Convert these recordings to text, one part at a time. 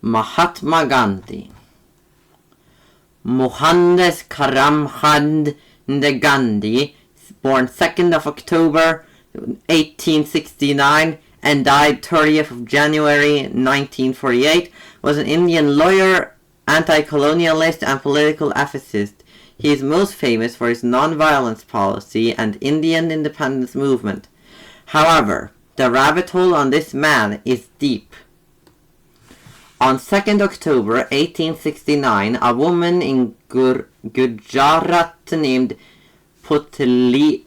Mahatma Gandhi. Mohandas Karamchand Gandhi, born 2nd of October 1869 and died 30th of January 1948, was an Indian lawyer, anti-colonialist and political ethicist. He is most famous for his non-violence policy and Indian independence movement. However, the rabbit hole on this man is deep. On 2nd October 1869, a woman in Gujarat named Potatoannexer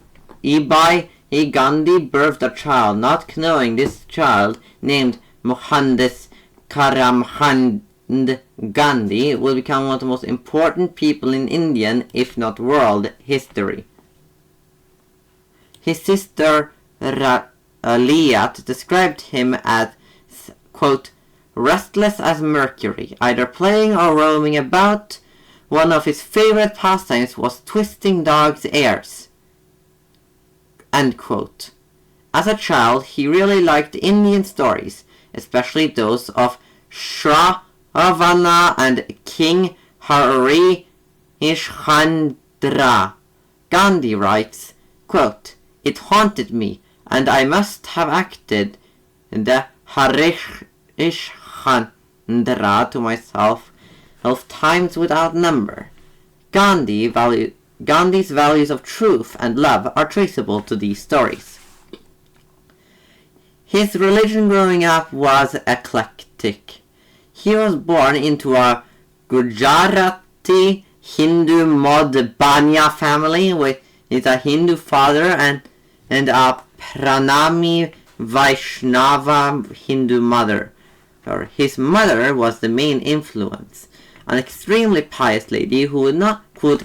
Gandhi birthed a child, not knowing this child, named Mohandas Karamchand Gandhi, will become one of the most important people in Indian, if not world, history. His sister Liat described him as, quote, restless as Mercury, either playing or roaming about. One of his favorite pastimes was twisting dogs' ears. End quote. As a child, he really liked Indian stories, especially those of Shravana and King Harishchandra. Gandhi writes, quote, it haunted me, and I must have acted the Harishchandra to myself times without number. Gandhi's values of truth and love are traceable to these stories. His religion growing up was eclectic. He was born into a Gujarati Hindu Modbanya family with a Hindu father and a Pranami Vaishnava Hindu mother. His mother was the main influence, an extremely pious lady who would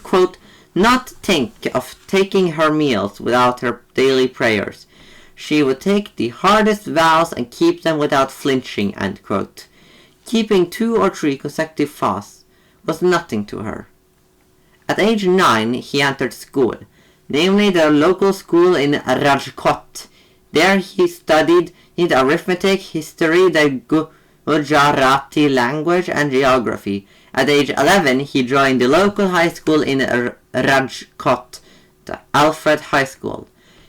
quote, not think of taking her meals without her daily prayers. She would take the hardest vows and keep them without flinching, end quote. Keeping 2 or 3 consecutive fasts was nothing to her. At age 9, he entered school, namely the local school in Rajkot. There he studied arithmetic, history, the Gujarati language, and geography. At age 11, he joined the local high school in Rajkot, the Alfred High School.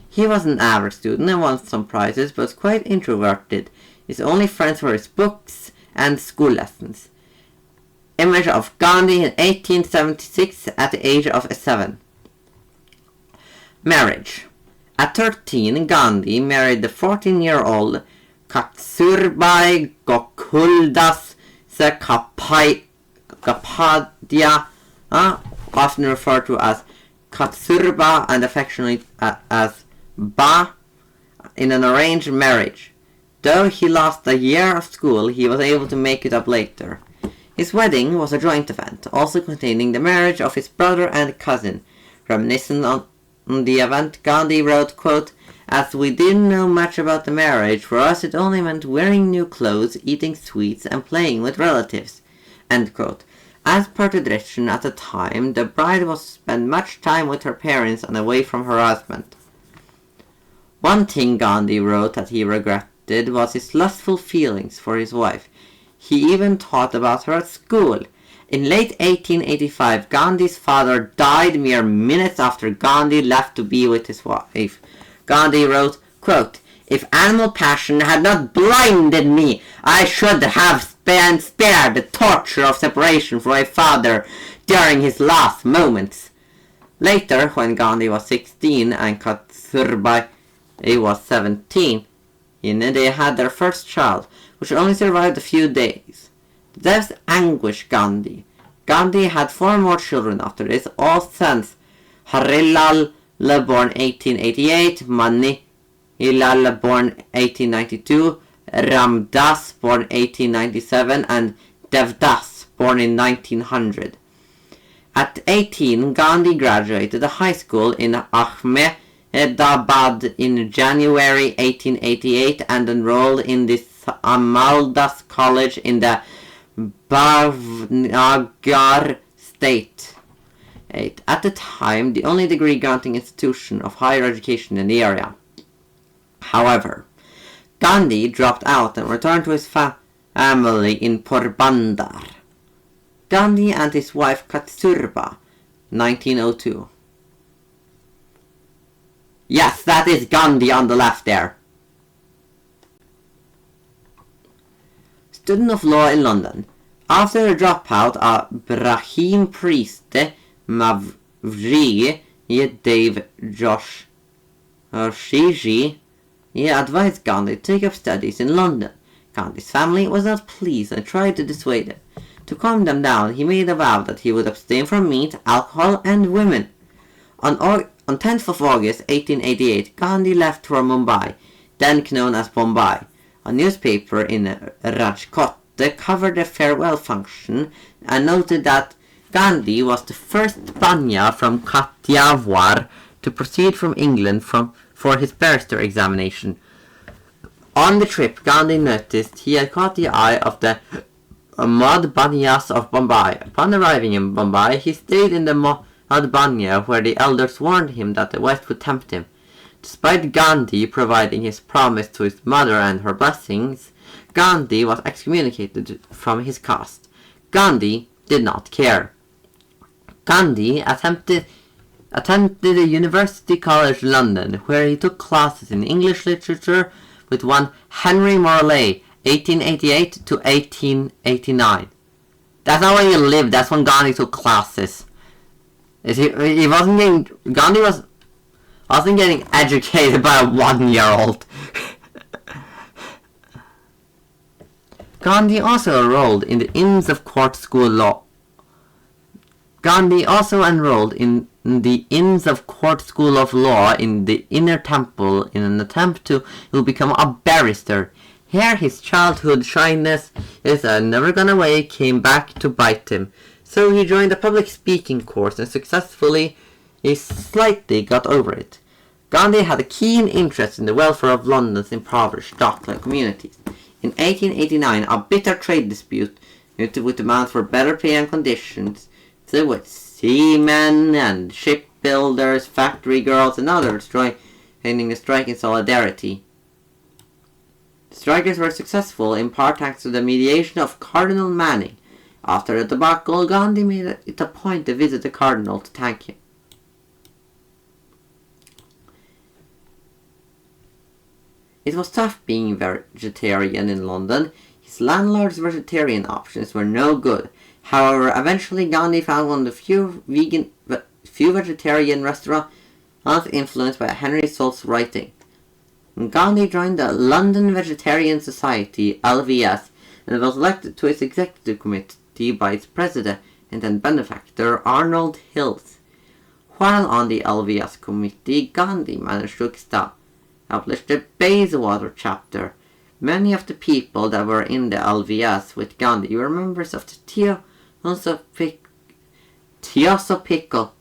He was an average student and won some prizes, but was quite introverted. His only friends were his books and school lessons. Image of Gandhi in 1876 at the age of 7. Marriage. At 13, Gandhi married the 14-year-old Kasturba Gokuldas Kapadia, often referred to as Kasturba and affectionately as Ba, in an arranged marriage. Though he lost a year of school, he was able to make it up later. His wedding was a joint event, also containing the marriage of his brother and cousin. Reminiscent on the event, Gandhi wrote, quote, as we didn't know much about the marriage, for us it only meant wearing new clothes, eating sweets, and playing with relatives. End quote. As per tradition at the time, the bride was to spend much time with her parents and away from her husband. One thing Gandhi wrote that he regretted was his lustful feelings for his wife. He even thought about her at school. In late 1885, Gandhi's father died mere minutes after Gandhi left to be with his wife. Gandhi wrote, quote, if animal passion had not blinded me, I should have spared the torture of separation from my father during his last moments. Later, when Gandhi was 16 and Kasturba was 17, they had their first child, which only survived a few days. The death anguished Gandhi. Gandhi had 4 more children after this, all sons. Harilal, born 1888, Manilal, born 1892, Ramdas, born 1897, and Devdas, born in 1900. At 18, Gandhi graduated the high school in Ahmedabad in January 1888 and enrolled in the Amaldas College in the Bhavnagar state. At the time, the only degree-granting institution of higher education in the area. However, Gandhi dropped out and returned to his family in Porbandar. Gandhi and his wife Kasturba, 1902. Yes, that is Gandhi on the left there. Student of law in London. After a dropout of Brahim Prieste Mavri Dave Josh Shiji, he advised Gandhi to take up studies in London. Gandhi's family was not pleased and tried to dissuade him. To calm them down, he made a vow that he would abstain from meat, alcohol, and women. On 10th of August 1888, Gandhi left for Mumbai, then known as Bombay. A newspaper in Rajkot covered the farewell function and noted that Gandhi was the first Banya from Kathiawar to proceed from England for his barrister examination. On the trip, Gandhi noticed he had caught the eye of the Mad Banyas of Bombay. Upon arriving in Bombay, he stayed in the Mad Banya, where the elders warned him that the West would tempt him. Despite Gandhi providing his promise to his mother and her blessings, Gandhi was excommunicated from his caste. Gandhi did not care. Gandhi attended the University College London, where he took classes in English literature with one Henry Morley, 1888 to 1889. That's not when you lived, that's when Gandhi took classes. He wasn't getting... Gandhi wasn't getting educated by a 1-year-old. Gandhi also enrolled in the Inns of Court School Law. Gandhi also enrolled in the Inns of Court School of Law in the Inner Temple in an attempt to become a barrister. Here his childhood shyness never gone away came back to bite him. So he joined a public speaking course and slightly got over it. Gandhi had a keen interest in the welfare of London's impoverished dockland communities. In 1889, a bitter trade dispute with demands for better pay and conditions with seamen and shipbuilders, factory girls, and others joining the strike in solidarity. The strikers were successful in part thanks to the mediation of Cardinal Manning. After the debacle, Gandhi made it a point to visit the Cardinal to thank him. It was tough being vegetarian in London. His landlord's vegetarian options were no good. However, eventually Gandhi found one of the few vegetarian restaurants influenced by Henry Salt's writing. Gandhi joined the London Vegetarian Society, LVS, and was elected to its executive committee by its president and then benefactor, Arnold Hills. While on the LVS committee, Gandhi managed to establish the Bayswater chapter. Many of the people that were in the LVS with Gandhi were members of the Theosophical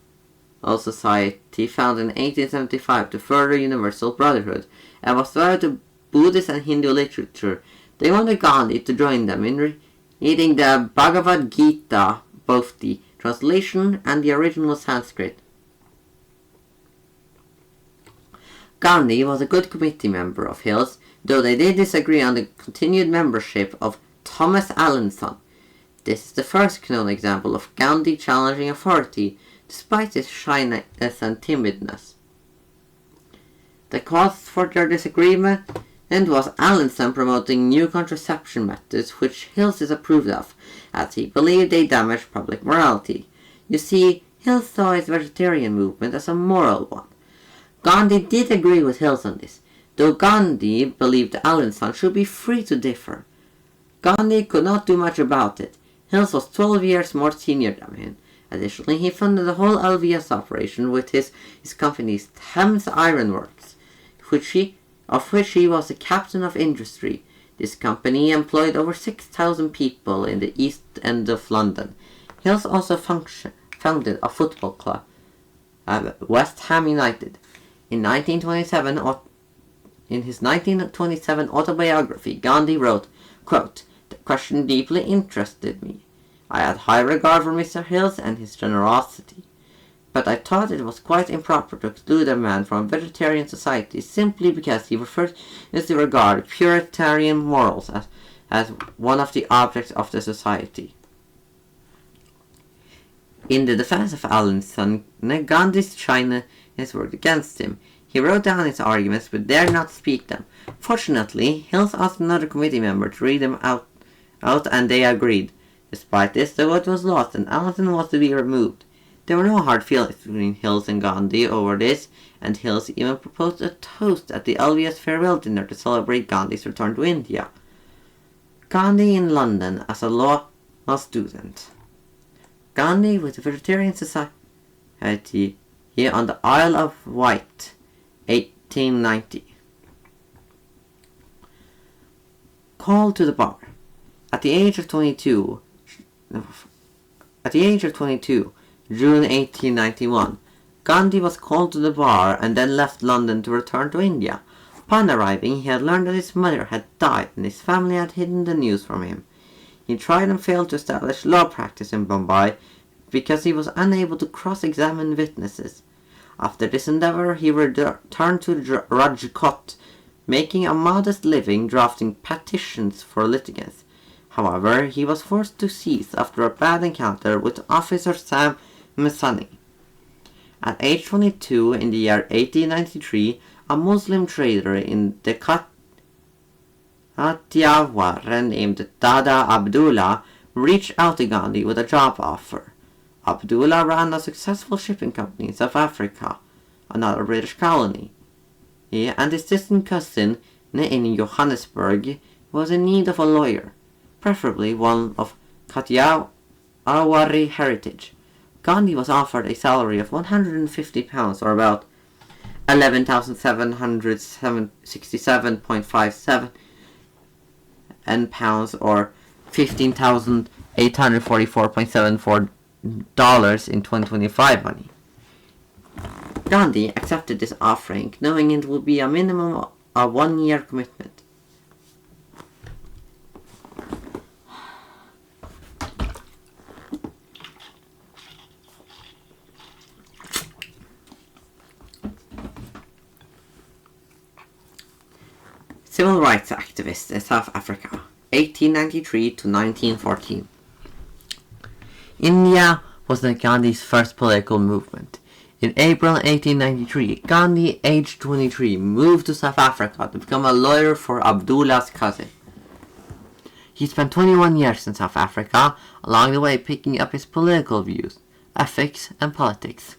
Society, founded in 1875 to further universal brotherhood, and was devoted to Buddhist and Hindu literature. They wanted Gandhi to join them in reading the Bhagavad Gita, both the translation and the original Sanskrit. Gandhi was a good committee member of Hills, though they did disagree on the continued membership of Thomas Allinson. This is the first known example of Gandhi challenging authority, despite his shyness and timidness. The cause for their disagreement was Allinson promoting new contraception methods which Hills disapproved of, as he believed they damaged public morality. You see, Hills saw his vegetarian movement as a moral one. Gandhi did agree with Hills on this, though Gandhi believed Allinson should be free to differ. Gandhi could not do much about it. Hills was 12 years more senior than him. Additionally, he funded the whole LVS operation with his company's Thames Iron Works, of which he was the captain of industry. This company employed over 6,000 people in the East End of London. Hills also founded a football club, West Ham United. In his 1927 autobiography, Gandhi wrote, quote, "The question deeply interested me. I had high regard for Mr. Hills and his generosity, but I thought it was quite improper to exclude a man from a vegetarian society simply because he preferred to regard Puritan morals as one of the objects of the society. In the defense of Allen's son, Gandhi's China has worked against him. He wrote down his arguments but dared not speak them. Fortunately, Hills asked another committee member to read them out and they agreed. Despite this, the vote was lost and Allen was to be removed. There were no hard feelings between Hills and Gandhi over this, and Hills even proposed a toast at the LBS farewell dinner to celebrate Gandhi's return to India. Gandhi in London as a law student. Gandhi with the Vegetarian Society here on the Isle of Wight, 1890. Called to the bar. At the age of 22, June 1891, Gandhi was called to the bar and then left London to return to India. Upon arriving, he had learned that his mother had died and his family had hidden the news from him. He tried and failed to establish law practice in Bombay because he was unable to cross-examine witnesses. After this endeavor, he returned to Rajkot, making a modest living drafting petitions for litigants. However, he was forced to cease after a bad encounter with Officer Sam Masani. At age 22, in the year 1893, a Muslim trader in the Kathiawar named Dada Abdullah reached out to Gandhi with a job offer. Abdullah ran a successful shipping company in South Africa, another British colony. He and his distant cousin in Johannesburg was in need of a lawyer, preferably one of Kathiawari heritage. Gandhi was offered a salary of £150 or about 11,767.57 pounds or $15,844.74 in 2025 money. Gandhi accepted this offering, knowing it would be a minimum of a 1-year commitment. Civil rights activist in South Africa, 1893 to 1914. India was Gandhi's first political movement. In April 1893, Gandhi, aged 23, moved to South Africa to become a lawyer for Abdullah's cousin. He spent 21 years in South Africa, along the way picking up his political views, ethics, and politics.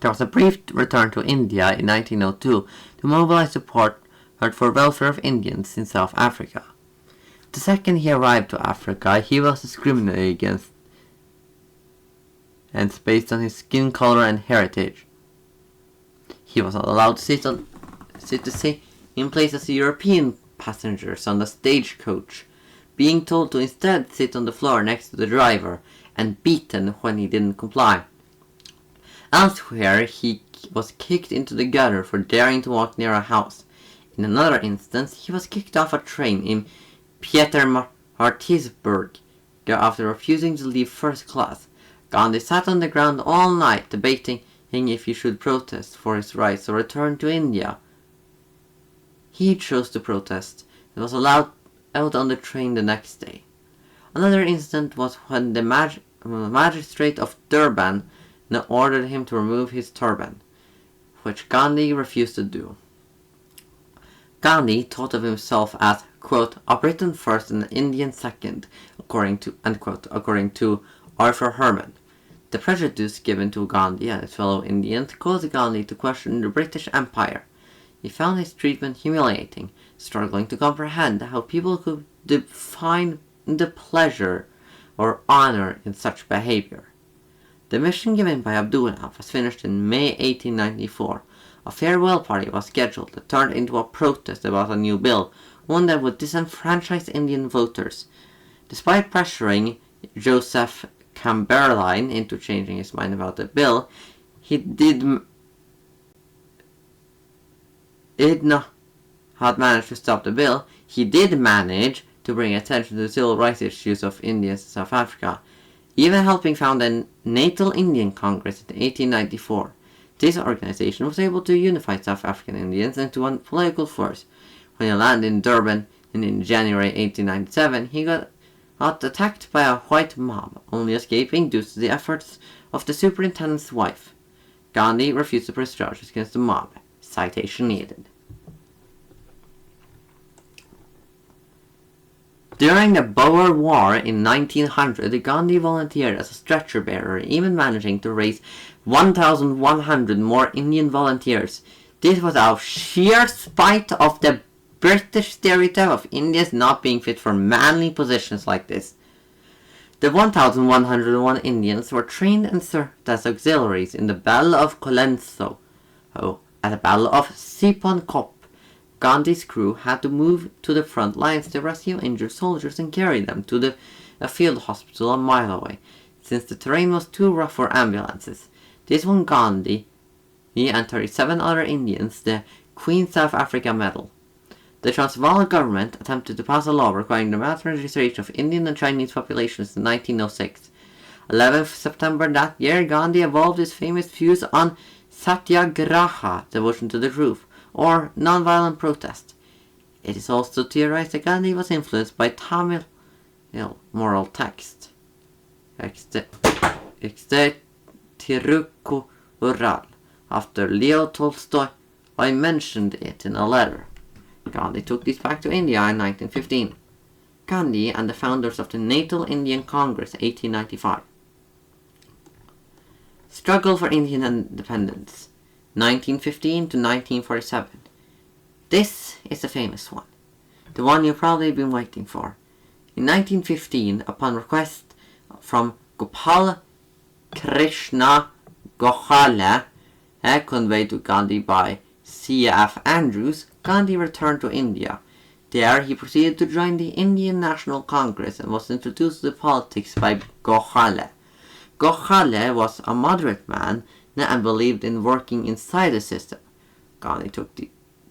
There was a brief return to India in 1902 to mobilize support for welfare of Indians in South Africa. The second he arrived to Africa, he was discriminated against and based on his skin color and heritage. He was not allowed to sit the same place as the European passengers on the stagecoach, being told to instead sit on the floor next to the driver and beaten when he didn't comply. Elsewhere, he was kicked into the gutter for daring to walk near a house. In another instance, he was kicked off a train in Pietermaritzburg after refusing to leave first class. Gandhi sat on the ground all night debating if he should protest for his rights or return to India. He chose to protest and was allowed out on the train the next day. Another incident was when the magistrate of Durban ordered him to remove his turban, which Gandhi refused to do. Gandhi thought of himself as, quote, a Briton first and an Indian second, according to Arthur Herman. The prejudice given to Gandhi and his fellow Indians caused Gandhi to question the British Empire. He found his treatment humiliating, struggling to comprehend how people could define the pleasure or honor in such behavior. The mission given by Abdullah was finished in May 1894. A farewell party was scheduled that turned into a protest about a new bill, one that would disenfranchise Indian voters. Despite pressuring Joseph Chamberlain into changing his mind about the bill, he did not manage to stop the bill. He did manage to bring attention to the civil rights issues of Indians in South Africa, even helping found the Natal Indian Congress in 1894. This organization was able to unify South African Indians into one political force. When he landed in Durban, and in January 1897 he got attacked by a white mob, only escaping due to the efforts of the superintendent's wife. Gandhi refused to press charges against the mob. Citation needed. During the Boer War in 1900, Gandhi volunteered as a stretcher bearer, even managing to raise 1,100 more Indian volunteers. This was out of sheer spite of the British stereotype of Indians not being fit for manly positions like this. The 1,101 Indians were trained and served as auxiliaries in the Battle of Colenso. At the Battle of Sipon Kop, Gandhi's crew had to move to the front lines to rescue injured soldiers and carry them to a field hospital a mile away, since the terrain was too rough for ambulances. This won Gandhi and 37 other Indians the Queen South Africa Medal. The Transvaal government attempted to pass a law requiring the mass registration of Indian and Chinese populations in 1906. 11th September that year, Gandhi evolved his famous views on Satyagraha, devotion to the truth, or non-violent protest. It is also theorized that Gandhi was influenced by Tamil moral text. Tirukkural. After Leo Tolstoy mentioned it in a letter. Gandhi took this back to India in 1915. Gandhi and the founders of the Natal Indian Congress 1895. Struggle for Indian independence 1915 to 1947. This is the famous one, the one you've probably been waiting for. In 1915, upon request from Gopal Krishna Gokhale, conveyed to Gandhi by C.F. Andrews, Gandhi returned to India. There he proceeded to join the Indian National Congress and was introduced to politics by Gokhale. Gokhale was a moderate man and believed in working inside the system. Gandhi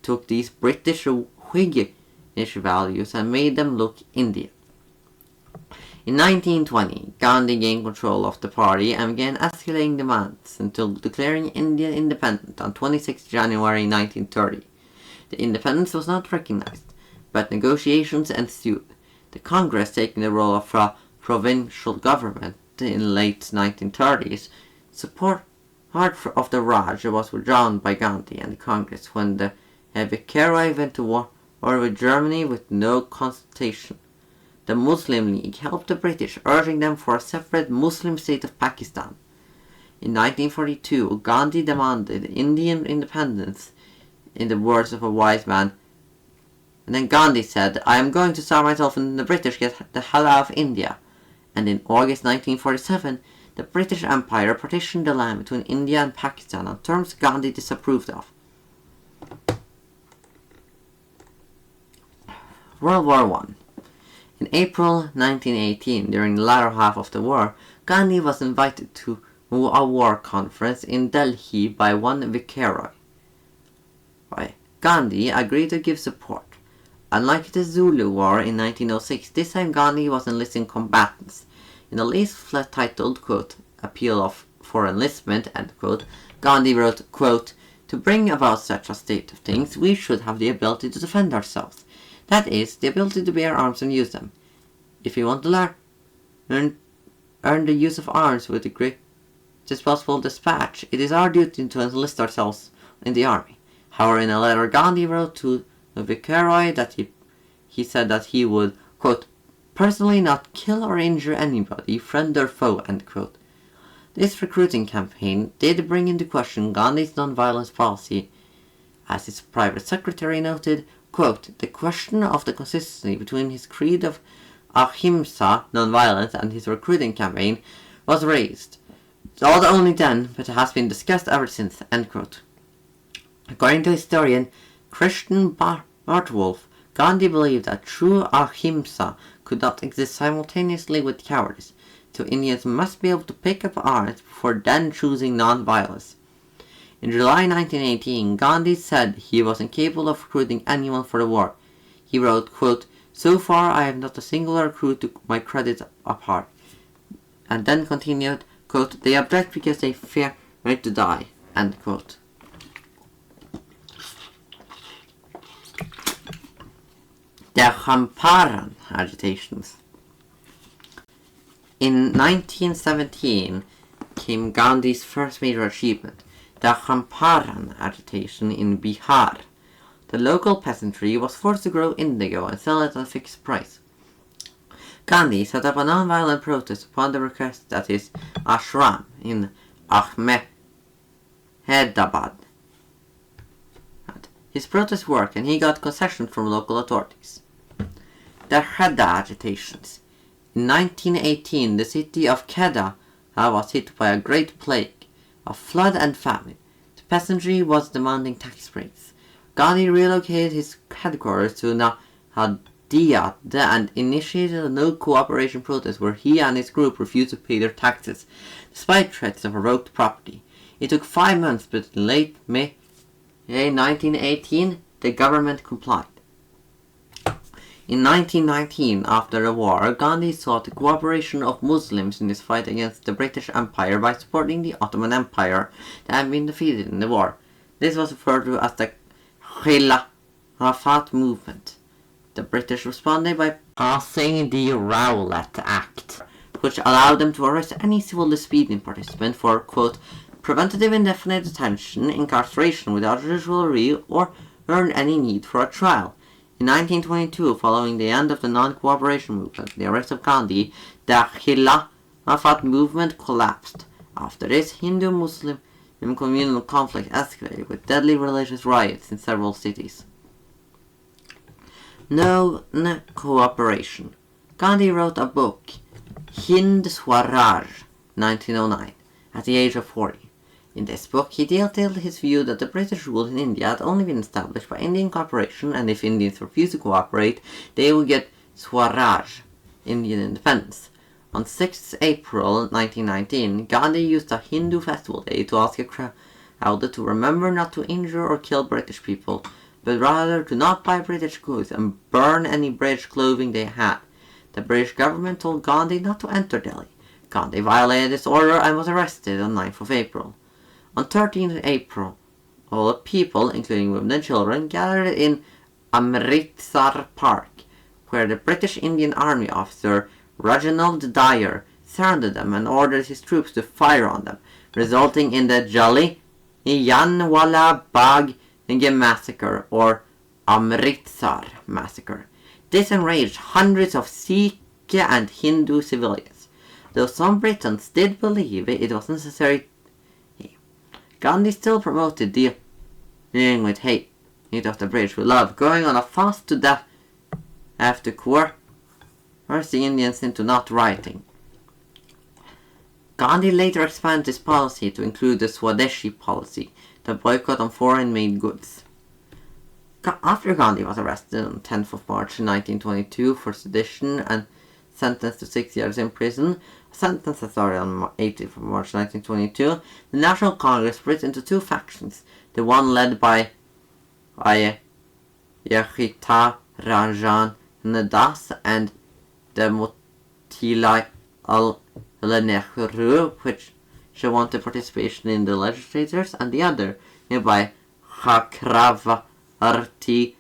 took these British Whiggish values and made them look Indian. In 1920, Gandhi gained control of the party and began escalating demands until declaring India independent on 26 January 1930. The independence was not recognized, but negotiations ensued, the Congress taking the role of a provincial government in the late 1930s. Support of the Raj was withdrawn by Gandhi and the Congress when the Viceroy went to war with Germany with no consultation. The Muslim League helped the British, urging them for a separate Muslim state of Pakistan. In 1942, Gandhi demanded Indian independence, in the words of a wise man. And then Gandhi said, "I am going to starve myself and the British get the hell out of India." And in August 1947, the British Empire partitioned the land between India and Pakistan on terms Gandhi disapproved of. World War I. In April 1918, during the latter half of the war, Gandhi was invited to a war conference in Delhi by one Viceroy. Gandhi agreed to give support. Unlike the Zulu War in 1906, this time Gandhi was enlisting combatants. In a leaflet titled, quote, "Appeal for Enlistment," end quote, Gandhi wrote, quote, "To bring about such a state of things, we should have the ability to defend ourselves. That is, the ability to bear arms and use them. If we want to earn the use of arms with the greatest possible dispatch, it is our duty to enlist ourselves in the army." However, in a letter Gandhi wrote to the Viceroy that he said that he would, quote, "personally not kill or injure anybody, friend or foe," end quote. This recruiting campaign did bring into question Gandhi's non-violence policy. As his private secretary noted, quote, "The question of the consistency between his creed of ahimsa, non-violence, and his recruiting campaign was raised. Not only then, but it has been discussed ever since," end quote. According to historian Christian Bartwolf, Gandhi believed that true ahimsa could not exist simultaneously with cowardice, so Indians must be able to pick up arms before then choosing non-violence. In July 1918, Gandhi said he was incapable of recruiting anyone for the war. He wrote, quote, "So far I have not a single recruit to my credit apart," and then continued, quote, "They object because they fear to die," end quote. The Champaran agitations. In 1917 came Gandhi's first major achievement, the Champaran agitation in Bihar. The local peasantry was forced to grow indigo and sell it at a fixed price. Gandhi set up a non-violent protest upon the request at his ashram in Ahmedabad. His protest worked and he got concessions from local authorities. The Kheda agitations. In 1918, the city of Kheda was hit by a great plague, a flood and famine. The peasantry was demanding tax breaks. Gandhi relocated his headquarters to Nahdiyat and initiated a no-cooperation protest where he and his group refused to pay their taxes, despite threats of revoked property. It took 5 months, but in late May 1918, the government complied. In 1919, after the war, Gandhi sought the cooperation of Muslims in his fight against the British Empire by supporting the Ottoman Empire that had been defeated in the war. This was referred to as the Khilafat movement. The British responded by passing the Rowlatt Act, which allowed them to arrest any civil disputing participant for, quote, preventative indefinite detention, incarceration without judicial review, or earn any need for a trial. In 1922, following the end of the non-cooperation movement, the arrest of Gandhi, the Khilafat movement collapsed. After this, Hindu-Muslim communal conflict escalated with deadly religious riots in several cities. No cooperation. Gandhi wrote a book, Hind Swaraj, 1909, at the age of 40. In this book, he detailed his view that the British rule in India had only been established by Indian cooperation, and if Indians refused to cooperate, they would get Swaraj, Indian independence. On 6 April 1919, Gandhi used a Hindu festival day to ask a crowd to remember not to injure or kill British people, but rather to not buy British goods and burn any British clothing they had. The British government told Gandhi not to enter Delhi. Gandhi violated this order and was arrested on 9th of April. On 13th April, all the people, including women and children, gathered in Amritsar Park, where the British Indian Army officer Reginald Dyer surrounded them and ordered his troops to fire on them, resulting in the Jallianwala Bagh massacre or Amritsar massacre. This enraged hundreds of Sikh and Hindu civilians. Though some Britons did believe it was necessary, Gandhi still promoted dealing with hate of the British with love, going on a fast to death after coercing Indians into not rioting. Gandhi later expanded his policy to include the Swadeshi policy, the boycott on foreign-made goods. After Gandhi was arrested on 10th of March 1922 for sedition and sentenced to 6 years in prison, a sentence that started on 18th of March 1922, the National Congress split into two factions, the one led by Yachita Rajan Das and the Motilal Nehru, which wanted participation in the legislatures, and the other by Chakravarti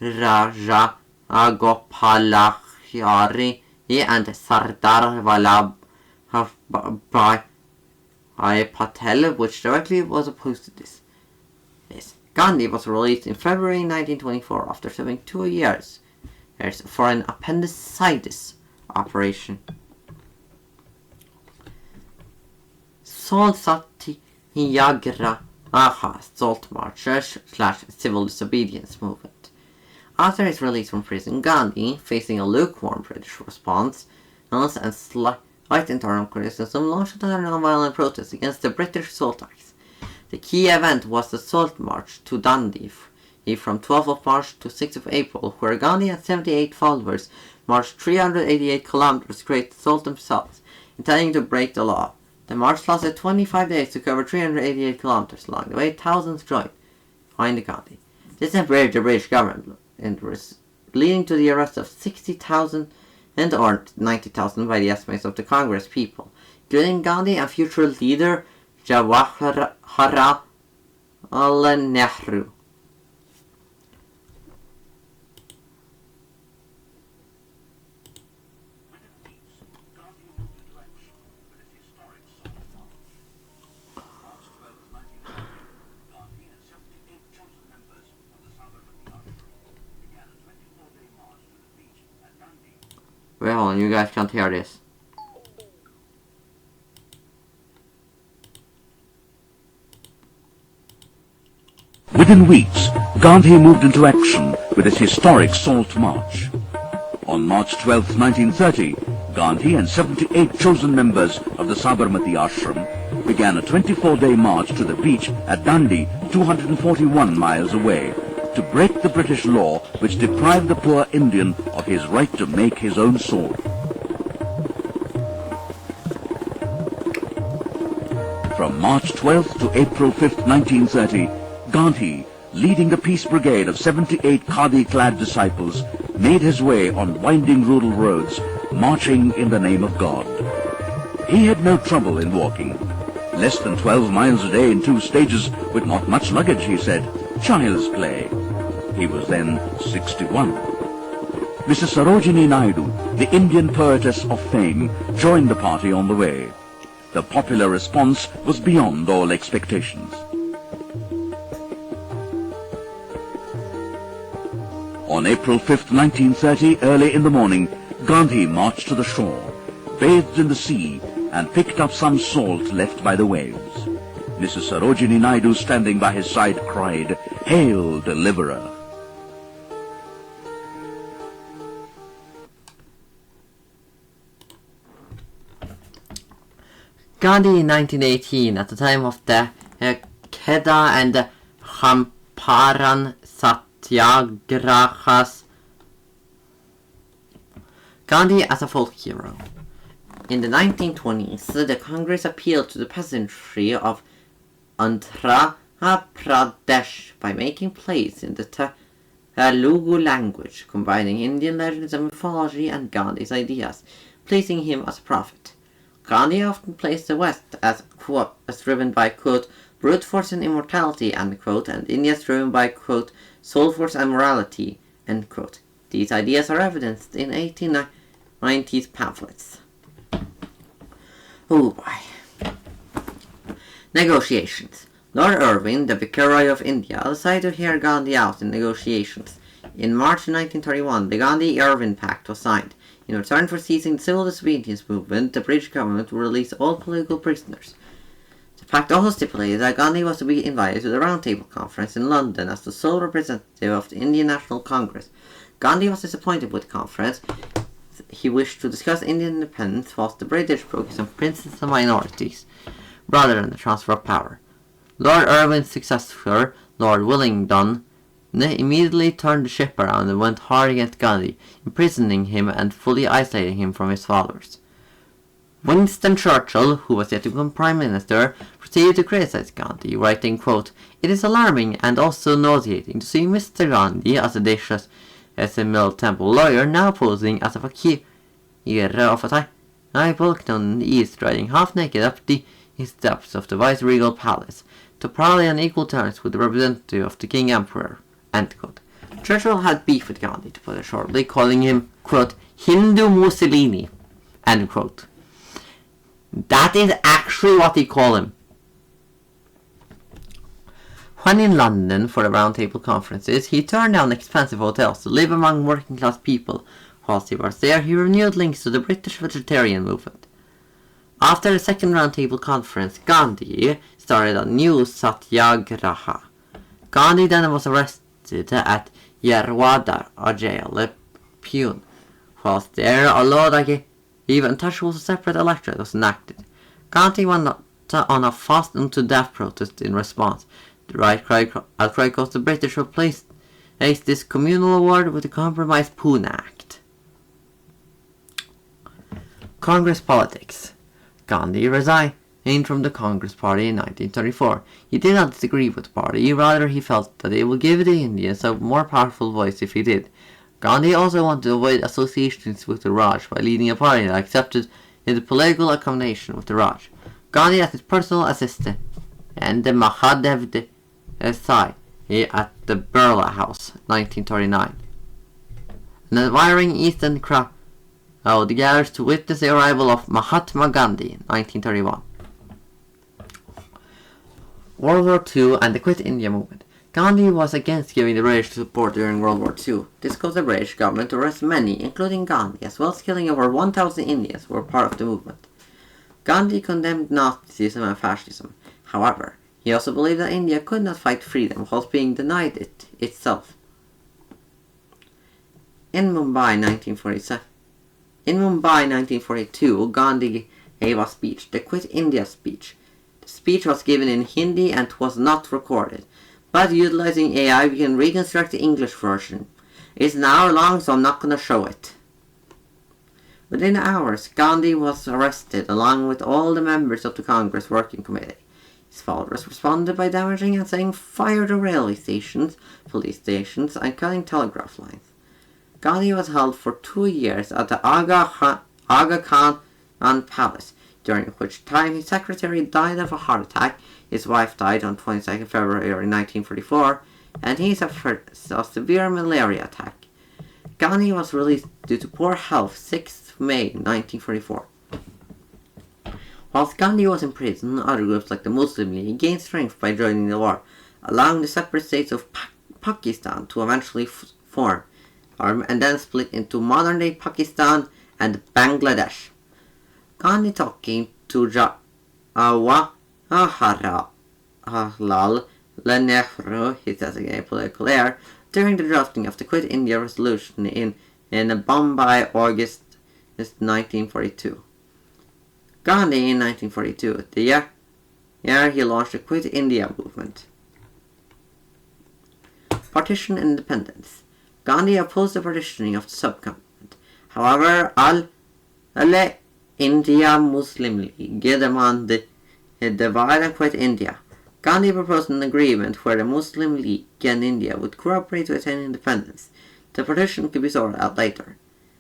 Raja Gopalachari and Sardar Vallabhbhai Patel, which directly was opposed to this. Gandhi was released in February 1924 after serving 2 years for an appendicitis operation. Salt Satyagraha Salt March / Civil Disobedience Movement. After his release from prison, Gandhi, facing a lukewarm British response and slight internal criticism, launched another non-violent protest against the British salt tax. The key event was the Salt March to Dundee from 12th of March to 6th of April, where Gandhi and 78 followers marched 388 kilometers to create the salt themselves, intending to break the law. The march lasted 25 days to cover 388 kilometers. Along the way, thousands joined Gandhi. This enraged the British government, leading to the arrest of 60,000 or 90,000 by the estimates of the Congress people, including Gandhi and future leader Jawaharlal Nehru. Wait, hold on, you guys can't hear this. Within weeks, Gandhi moved into action with his historic Salt March. On March 12, 1930, Gandhi and 78 chosen members of the Sabarmati Ashram began a 24-day march to the beach at Dandi, 241 miles away, to break the British law which deprived the poor Indian of his right to make his own sword. From March 12th to April 5th, 1930, Gandhi, leading the Peace Brigade of 78 khadi-clad disciples, made his way on winding rural roads, marching in the name of God. He had no trouble in walking. Less than 12 miles a day in 2 stages with not much luggage, he said. Child's play. He was then 61. Mrs. Sarojini Naidu, the Indian poetess of fame, joined the party on the way. The popular response was beyond all expectations. On April 5th, 1930, early in the morning, Gandhi marched to the shore, bathed in the sea, and picked up some salt left by the waves. Mrs. Sarojini Naidu, standing by his side, cried, "Hail, Deliverer!" Gandhi in 1918, at the time of the Kheda and Champaran Satyagrahas. Gandhi as a folk hero. In the 1920s, the Congress appealed to the peasantry of Andhra Pradesh by making plays in the Telugu language, combining Indian legends and mythology and Gandhi's ideas, placing him as a prophet. Gandhi often placed the West as, quote, as driven by, quote, brute force and immortality, end quote, and India is driven by, quote, soul force and morality, end quote. These ideas are evidenced in 1890s pamphlets. Oh boy. Negotiations. Lord Irwin, the Viceroy of India, decided to hear Gandhi out in negotiations. In March 1931, the Gandhi-Irwin Pact was signed. In return for seizing the civil disobedience movement, the British government would release all political prisoners. The pact also stipulated that Gandhi was to be invited to the Round Table Conference in London as the sole representative of the Indian National Congress. Gandhi was disappointed with the conference. He wished to discuss Indian independence whilst the British focused on princes and minorities, rather than the transfer of power. Lord Irwin's successor, Lord Wellington, immediately turned the ship around and went hard against Gandhi, imprisoning him and fully isolating him from his followers. Winston Churchill, who was yet to become Prime Minister, proceeded to criticize Gandhi, writing, quote, "It is alarming and also nauseating to see Mr. Gandhi as a vicious as a Middle Temple lawyer now posing as a fakir of a type known in the East, riding half naked up the steps of the Viceregal Palace, to parley on equal terms with the representative of the King Emperor," end quote. Churchill had beef with Gandhi, to put it shortly, calling him, quote, "Hindu Mussolini," end quote. That is actually what he called him. When in London for the Round Table Conferences, he turned down expensive hotels to live among working-class people. Whilst he was there, he renewed links to the British vegetarian movement. After the second Round Table Conference, Gandhi started a new satyagraha. Gandhi then was arrested at Yerwada, a jail at Pune. Whilst there, a law that gave untouchables a separate electorate was enacted. Gandhi went on a fast unto death protest in response. The right outcry caused the British to replace this communal award with the Compromise Pune Act. Congress politics. Gandhi resigned from the Congress Party in 1934. He did not disagree with the party, rather he felt that it would give the Indians a more powerful voice if he did. Gandhi also wanted to avoid associations with the Raj by leading a party that accepted the political accommodation with the Raj. Gandhi as his personal assistant and the Mahadev Desai at the Birla House, 1939. An admiring Eastern crowd gathers to witness the arrival of Mahatma Gandhi, 1931. World War II and the Quit India movement. Gandhi was against giving the British support during World War II. This caused the British government to arrest many, including Gandhi, as well as killing over 1,000 Indians who were part of the movement. Gandhi condemned Nazism and fascism. However, he also believed that India could not fight freedom whilst being denied it itself. In Mumbai 1942, Gandhi gave a speech, the Quit India speech. The speech was given in Hindi and was not recorded, but utilizing AI we can reconstruct the English version. It's an hour long, so I'm not going to show it. Within hours, Gandhi was arrested along with all the members of the Congress Working Committee. His followers responded by damaging and setting fire to railway stations, police stations, and cutting telegraph lines. Gandhi was held for 2 years at the Aga Khan Palace, during which time his secretary died of a heart attack, his wife died on 22nd February 1944, and he suffered a severe malaria attack. Gandhi was released due to poor health 6th May 1944. Whilst Gandhi was in prison, other groups like the Muslim League gained strength by joining the war, allowing the separate states of Pakistan to eventually form, and then split into modern-day Pakistan and Bangladesh. Gandhi talking to Jawaharlal Nehru, his designated political heir, during the drafting of the Quit India resolution in Bombay, August 1942. Gandhi in 1942, the year he launched the Quit India movement. Partition and independence. Gandhi opposed the partitioning of the subcontinent. However, India Muslim League demanded divide and quit India. Gandhi proposed an agreement where the Muslim League and India would cooperate to attain independence. The partition could be sorted out later.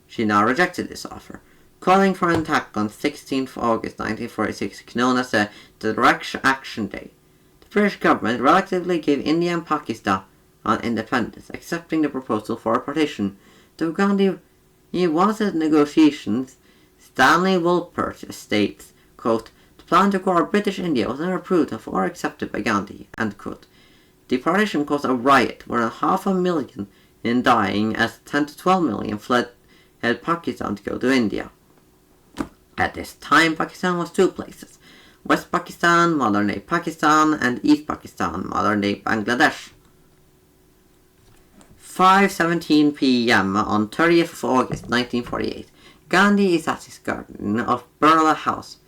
She now rejected this offer, calling for an attack on 16th August 1946, known as the Direct Action Day. The British government reluctantly gave India and Pakistan independence, accepting the proposal for a partition. Though Gandhi was at negotiations, Stanley Wolpert states, quote, "The plan to acquire British India was never approved of or accepted by Gandhi," end quote. The partition caused a riot, more than 500,000 in dying, as 10 to 12 million fled Pakistan to go to India. At this time, Pakistan was two places: West Pakistan, modern-day Pakistan, and East Pakistan, modern-day Bangladesh. 5:17 p.m. on 30th of August 1948. Gandhi is at his garden of Birla House,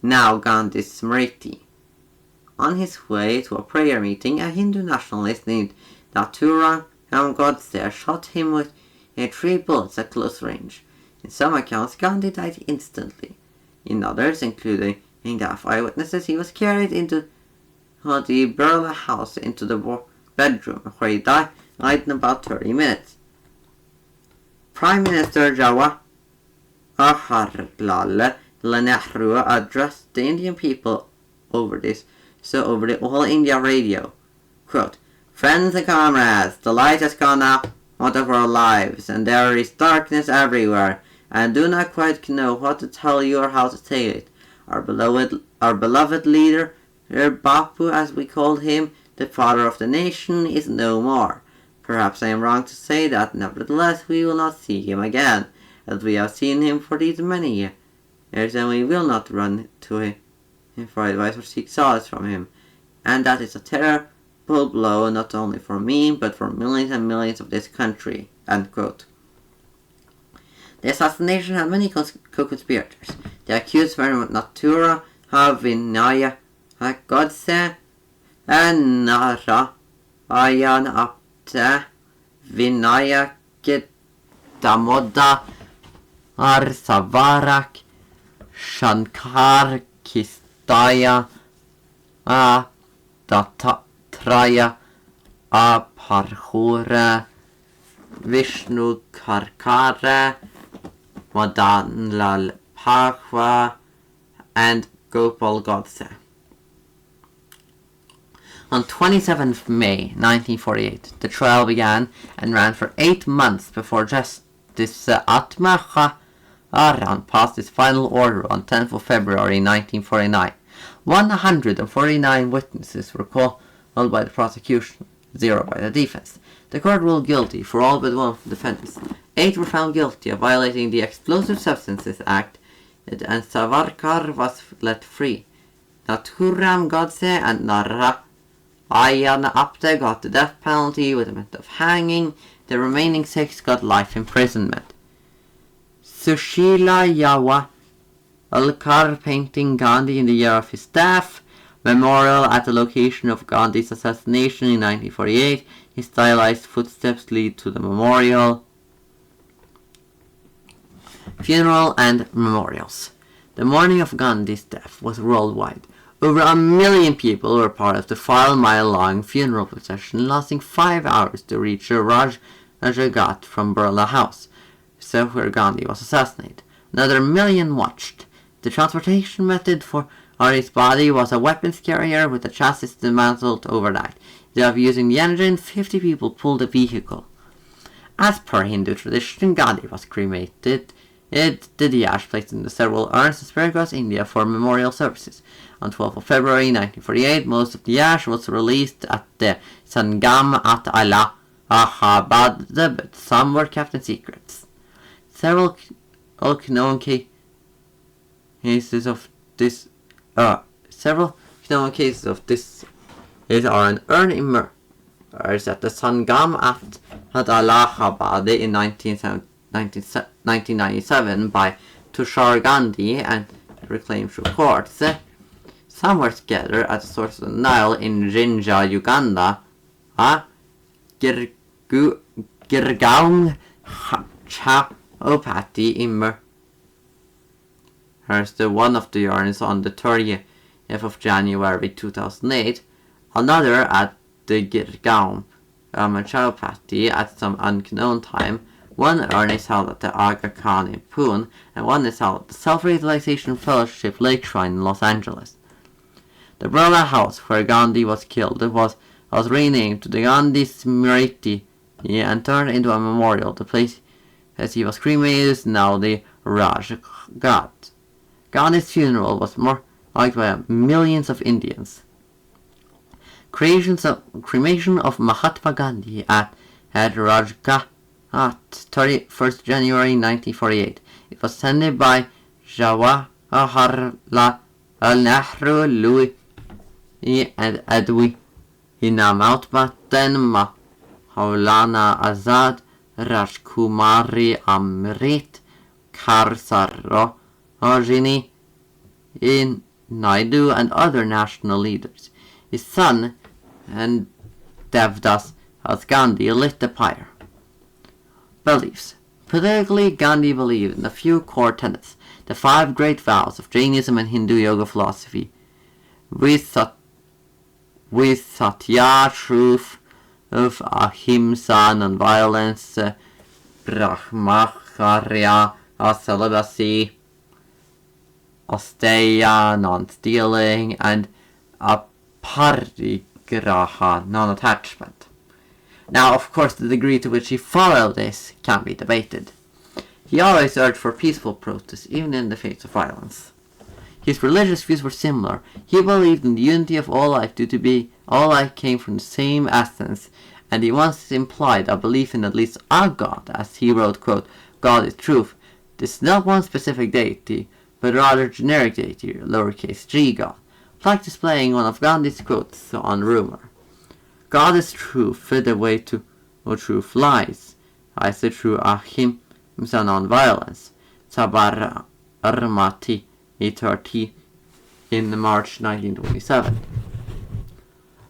now Gandhi's Smriti. On his way to a prayer meeting, a Hindu nationalist named Nathuram Godse shot him with 3 bullets at close range. In some accounts, Gandhi died instantly. In others, including that of eyewitnesses, he was carried into the Birla House into the bedroom, where he died in about 30 minutes. Prime Minister Jawaharlal Nehru addressed the Indian people over the All India radio. Quote, "Friends and comrades, the light has gone out of our lives, and there is darkness everywhere, and do not quite know what to tell you or how to say it. Our beloved leader, Bapu as we called him, the father of the nation, is no more. Perhaps I am wrong to say that, nevertheless we will not see him again, as we have seen him for these many years, and we will not run to him for advice or seek solace from him. And that is a terrible blow, not only for me, but for millions and millions of this country." End quote. The assassination had many co-conspirators. The accused were Nathuram Vinaya Godse and Narayan Apte Vinaya Damoda Arsavarak Shankar Kistaya Dattatraya Aparhura Vishnu Karkara Madanlal Pakwa and Gopal Godse. On 27th May 1948, the trial began and ran for 8 months before Justice Atma Aran passed his final order on 10th of February 1949. 149 witnesses were called by the prosecution. 0 by the defense. The court ruled guilty for all but one of the defendants. 8 were found guilty of violating the Explosive Substances Act, and Savarkar was let free. Naturam Godse and Narayana Apte got the death penalty with a method of hanging. The remaining 6 got life imprisonment. Sushila Yawa Alkar painting Gandhi in the year of his death. Memorial at the location of Gandhi's assassination in 1948. His stylized footsteps lead to the memorial. Funeral and memorials. The morning of Gandhi's death was worldwide. Over 1 million people were part of the 5-mile-long funeral procession lasting 5 hours to reach the Rajghat from Birla House, so where Gandhi was assassinated. Another 1 million watched. The transportation method for Ari's body was a weapons carrier with the chassis dismantled overnight. Instead of using the engine, 50 people pulled the vehicle. As per Hindu tradition, Gandhi was cremated. The ash placed into several urns in Spiragos, India for memorial services. On 12th of February 1948, most of the ash was released at the Sangam at Allahabad, but some were kept in secret. Several known cases of this are an urn immersed at the Sangam at Allahabad in 1997 by Tushar Gandhi and reclaimed through courts. Some were scattered at the source of the Nile in Jinja, Uganda. Girgaon Chaopati immersed one of the urns on the 30th of January 2008. Another at the Girgaon Chaopati at some unknown time. One urn is held at the Aga Khan in Pune, and one is held at the Self-Realization Fellowship Lake Shrine in Los Angeles. The Birla House where Gandhi was killed was renamed to the Gandhi Smriti and turned into a memorial. The place as he was cremated is now the Rajghat. Gandhi's funeral was marked by millions of Indians. Cremation of Mahatma Gandhi at Rajghat, 31st January 1948. It was attended by Jawaharlal Nehru, Louis and Edwin Mountbatten, Maulana Azad, Rajkumari Amrit, Karsarojini Naidu, and other national leaders. His son and Devdas as Gandhi lit the pyre. Beliefs. Politically, Gandhi believed in a few core tenets, the 5 great vows of Jainism and Hindu yoga philosophy. With Satya, truth, of Ahimsa, non-violence, Brahmacharya, celibacy, Asteya, non-stealing, and Aparigraha, non-attachment. Now, of course, the degree to which he followed this can be debated. He always urged for peaceful protest, even in the face of violence. His religious views were similar. He believed in the unity of all life due to all life came from the same essence, and he once implied a belief in at least a God, as he wrote, quote, God is truth. This is not one specific deity, but rather generic deity, lowercase g God, like displaying one of Gandhi's quotes on rumor. God is truth, the way to truth lies. I say true ahimsa, non-violence. Sabarmati 30 in March 1927.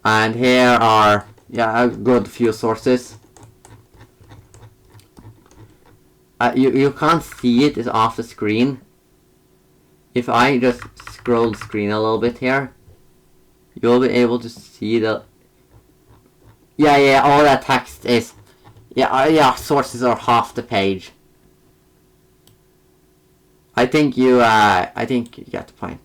And here are a good few sources. You can't see it, it's off the screen. If I just scroll the screen a little bit here, you'll be able to see the all that text is sources are half the page. I think you get the point.